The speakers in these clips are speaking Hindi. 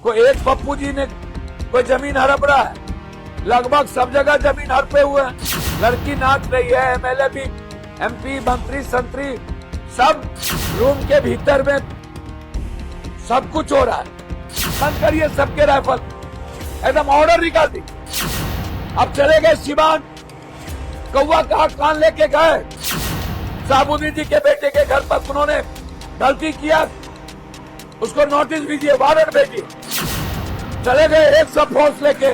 कोई एक पप्पू जी ने कोई जमीन हड़प रहा है, लगभग सब जगह जमीन हड़पे हुए हैं। लड़की नाच रही है, एमएलए भी, एमपी, मंत्री, संतरी, सब रूम के भीतर में सब कुछ हो रहा है। बंद करिए सबके राइफल, एकदम ऑर्डर निकाल दी। अब चले गए सिवान, कौवा कहा कान लेके गए, साबुद्दीन जी के बेटे के घर पर उन्होंने गलती किया, उसको नोटिस दीजिए, वारंट भेजिए। चले गए एक सब फोर्स लेके,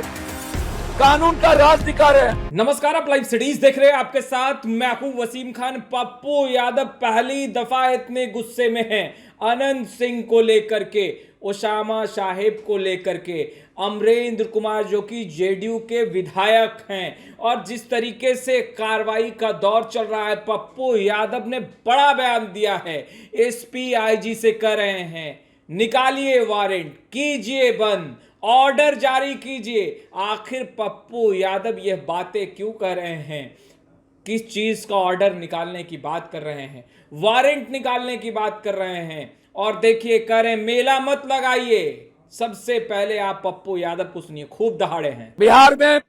कानून का राज दिखा रहे हैं। नमस्कार, आप लाइव स्टडीज देख रहे हैं, आपके साथ मैं हूं वसीम खान। पप्पू यादव पहली दफा इतने गुस्से में हैं अनंत सिंह को लेकर के, ओसामा साहिब को लेकर के, अमरेंद्र कुमार जो कि जेडीयू के विधायक हैं, और जिस तरीके से कार्रवाई का दौर चल रहा है, पप्पू यादव ने बड़ा बयान दिया है। एसपी आईजी से कह रहे हैं निकालिए वारंट, कीजिए बंद, ऑर्डर जारी कीजिए। आखिर पप्पू यादव यह बातें क्यों कर रहे हैं? किस चीज का ऑर्डर निकालने की बात कर रहे हैं? वारंट निकालने की बात कर रहे हैं। और देखिए, कह रहे हैं मेला मत लगाइए। सबसे पहले आप पप्पू यादव को सुनिए, खूब दहाड़े हैं। बिहार में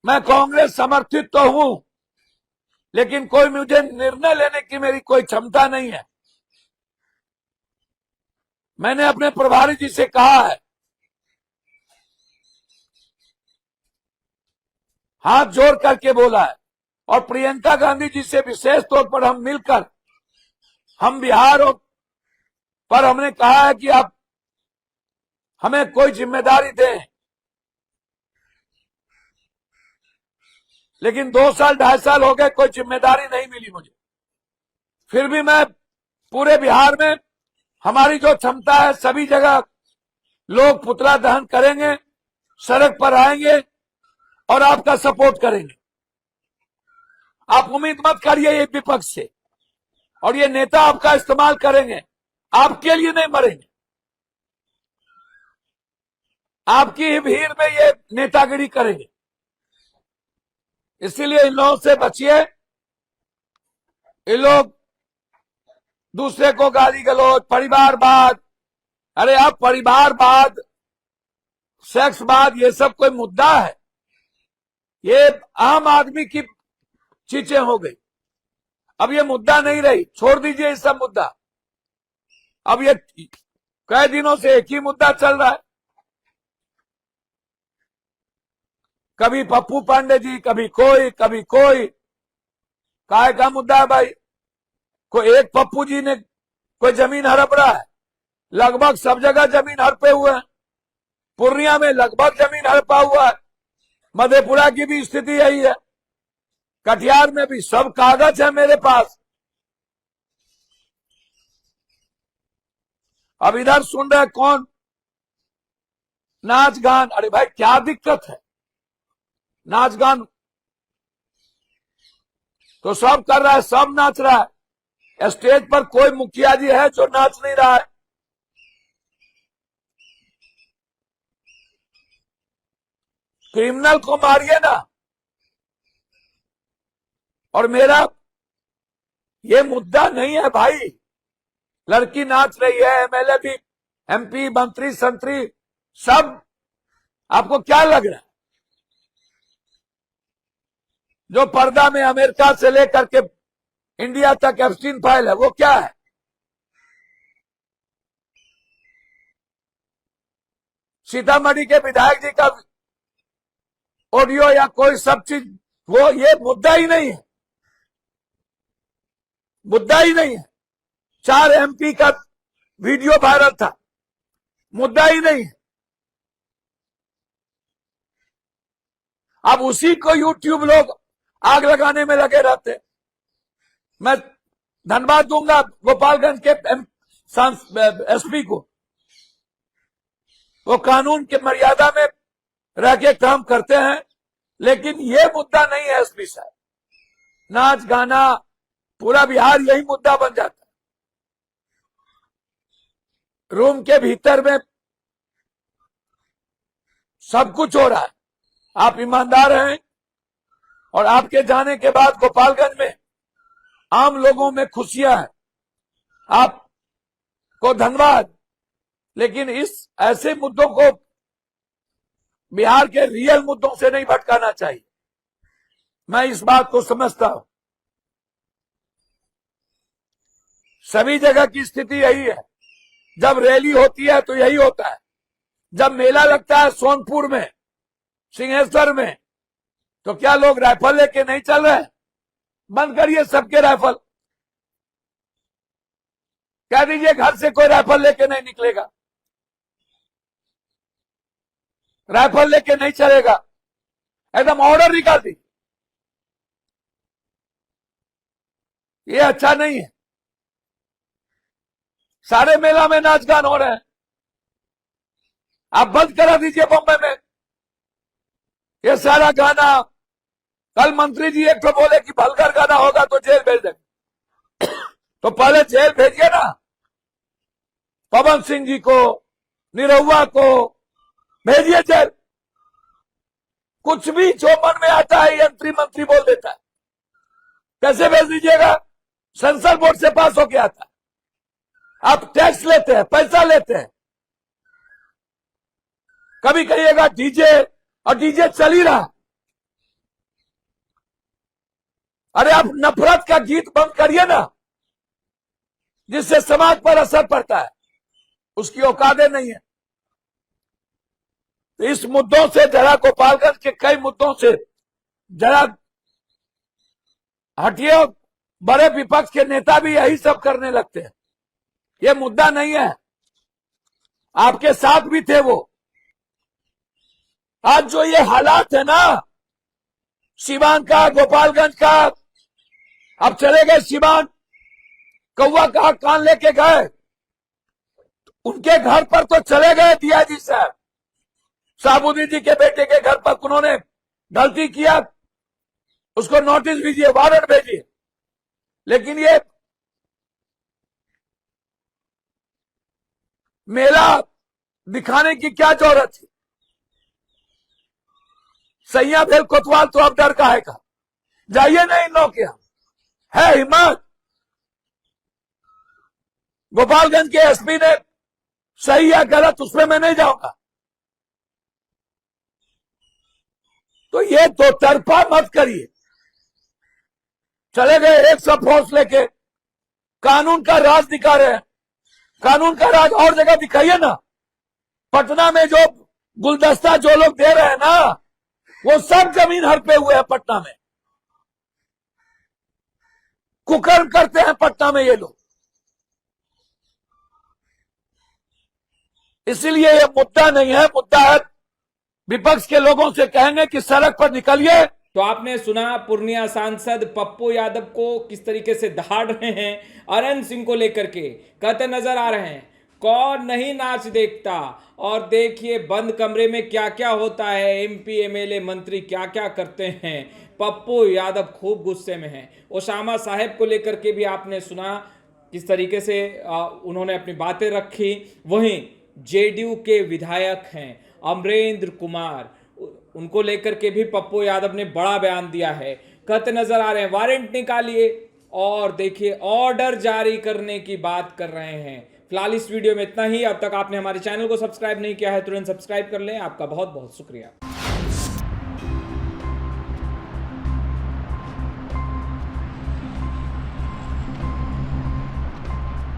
मैं कांग्रेस समर्थित तो हूं, लेकिन कोई मुझे निर्णय लेने की मेरी कोई क्षमता नहीं है। मैंने अपने प्रभारी जी से कहा है, हाथ जोड़ करके बोला है, और प्रियंका गांधी जी से विशेष तौर पर हम मिलकर, हम बिहार पर हमने कहा है कि आप हमें कोई जिम्मेदारी दें। लेकिन 2 साल 2.5 साल हो गए, कोई जिम्मेदारी नहीं मिली मुझे। फिर भी मैं पूरे बिहार में हमारी जो क्षमता है, सभी जगह लोग पुतला दहन करेंगे, सड़क पर आएंगे और आपका सपोर्ट करेंगे। आप उम्मीद मत करिए ये विपक्ष से, और ये नेता आपका इस्तेमाल करेंगे, आपके लिए नहीं मरेंगे। आपकी ही भीड़ में ये नेतागिरी करेंगे, इसीलिए इन लोगों से बचिए। इन लोग दूसरे को गाली गलौज, परिवारवाद, अरे आप परिवारवाद, सेक्सवाद, ये सब कोई मुद्दा है? ये आम आदमी की चीजें हो गई। अब ये मुद्दा नहीं रही, छोड़ दीजिए ये सब मुद्दा। अब ये कई दिनों से एक ही मुद्दा चल रहा है, कभी पप्पू पांडे जी, कभी कोई। काय का मुद्दा है भाई? कोई एक पप्पू जी ने कोई जमीन हड़प रहा है, लगभग सब जगह जमीन हड़पे हुए हैं। पूर्णिया में लगभग जमीन हड़पा हुआ है, मधेपुरा की भी स्थिति यही है, कटिहार में भी सब कागज है मेरे पास। अब इधर सुन रहे कौन नाच गान, अरे भाई क्या दिक्कत है? नाच गान तो सब कर रहा है, सब नाच रहा है। स्टेज पर कोई मुखिया जी है जो नाच नहीं रहा है? क्रिमिनल को मारिए ना। और मेरा ये मुद्दा नहीं है भाई। लड़की नाच रही है, एमएलए भी, एमपी, मंत्री, संतरी, सब। आपको क्या लग रहा है? जो पर्दा में अमेरिका से लेकर के इंडिया तक एप्स्टीन फाइल है, वो क्या है? सीतामढ़ी के विधायक जी का ऑडियो या कोई सब चीज, वो ये मुद्दा ही नहीं है, मुद्दा ही नहीं है। 4 एमपी का वीडियो वायरल था, मुद्दा ही नहीं है। अब उसी को यूट्यूब लोग आग लगाने में लगे रहते। मैं धन्यवाद दूंगा गोपालगंज के एसपी को, वो कानून के मर्यादा में रह के काम करते हैं। लेकिन ये मुद्दा नहीं है एसपी साहब। नाच गाना, पूरा बिहार यही मुद्दा बन जाता है। रूम के भीतर में सब कुछ हो रहा है। आप ईमानदार हैं, और आपके जाने के बाद गोपालगंज में आम लोगों में खुशियां हैं। आपको धन्यवाद। लेकिन इस ऐसे मुद्दों को बिहार के रियल मुद्दों से नहीं भटकाना चाहिए। मैं इस बात को समझता हूं। सभी जगह की स्थिति यही है। जब रैली होती है तो यही होता है। जब मेला लगता है सोनपुर में, सिंहेश्वर में, तो क्या लोग राइफल लेके नहीं चल रहे? बंद करिए सबके राइफल। कह दीजिए घर से कोई राइफल लेके नहीं निकलेगा, राइफल लेके नहीं चलेगा, एकदम ऑर्डर निकाल दी। ये अच्छा नहीं है। सारे मेला में नाच गान हो रहे हैं, आप बंद करा दीजिए बॉम्बे में ये सारा गाना। कल मंत्री जी एक तो बोले कि भलकर गाना होगा तो जेल भेज देंगे। तो पहले जेल भेजिए ना पवन सिंह जी को, निरहुआ को भेजिए जेल। कुछ भी जो मन में आता है यंत्री मंत्री बोल देता है। कैसे भेज दीजिएगा? सेंसर बोर्ड से पास होके आता है। आप टैक्स लेते हैं, पैसा लेते हैं। कभी कहिएगा डीजे, और डीजे चल ही रहा। अरे आप नफरत का गीत बंद करिए ना, जिससे समाज पर असर पड़ता है। उसकी औकातें नहीं है। तो इस मुद्दों से जरा, गोपालगंज के कई मुद्दों से जरा हटिए। बड़े विपक्ष के नेता भी यही सब करने लगते हैं। ये मुद्दा नहीं है। आपके साथ भी थे वो। आज जो ये हालात है ना सिवान का, गोपालगंज का, अब चले गए सिवान, कौवा कहा कान लेके गए, उनके घर पर तो चले गए दिया जी साहब, साबुद्दीन जी के बेटे के घर पर। उन्होंने गलती किया, उसको नोटिस भेजिए, वारंट भेजिए। लेकिन ये मेला दिखाने की क्या जरूरत थी? सैया भेल कोतवाल तो अब डर का है का? जाइए ना इन लोग के यहां, है हिम्मत। गोपालगंज के एसपी ने सही या गलत उसमें मैं नहीं जाऊंगा। तो ये दो तरफा मत करिए। चले गए एक सब फोर्स लेके, कानून का राज दिखा रहे हैं। कानून का राज और जगह दिखाइए ना। पटना में जो गुलदस्ता जो लोग दे रहे हैं ना, वो सब जमीन हड़पे हुए हैं पटना में। कुकर्म करते हैं पटना में ये लोग। इसलिए ये मुद्दा नहीं है। मुद्दा है विपक्ष के लोगों से कहेंगे कि सड़क पर निकलिए। तो आपने सुना पूर्णिया सांसद पप्पू यादव को किस तरीके से दहाड़ रहे हैं अनंत सिंह को लेकर के। कहते नजर आ रहे हैं कौन नहीं नाच देखता। और देखिए बंद कमरे में क्या क्या होता है, एमपी एमएलए मंत्री क्या क्या करते हैं। पप्पू यादव खूब गुस्से में हैं। ओसामा साहेब को लेकर के भी आपने सुना किस तरीके से उन्होंने अपनी बातें रखी। वहीं जेडीयू के विधायक हैं अमरेंद्र कुमार, उनको लेकर के भी पप्पू यादव ने बड़ा बयान दिया है। कहते नजर आ रहे हैं वारंट निकालिए और देखिए ऑर्डर जारी करने की बात कर रहे हैं। फिलहाल इस वीडियो में इतना ही। अब तक आपने हमारे चैनल को सब्सक्राइब नहीं किया है तुरंत सब्सक्राइब कर लें। आपका बहुत बहुत शुक्रिया।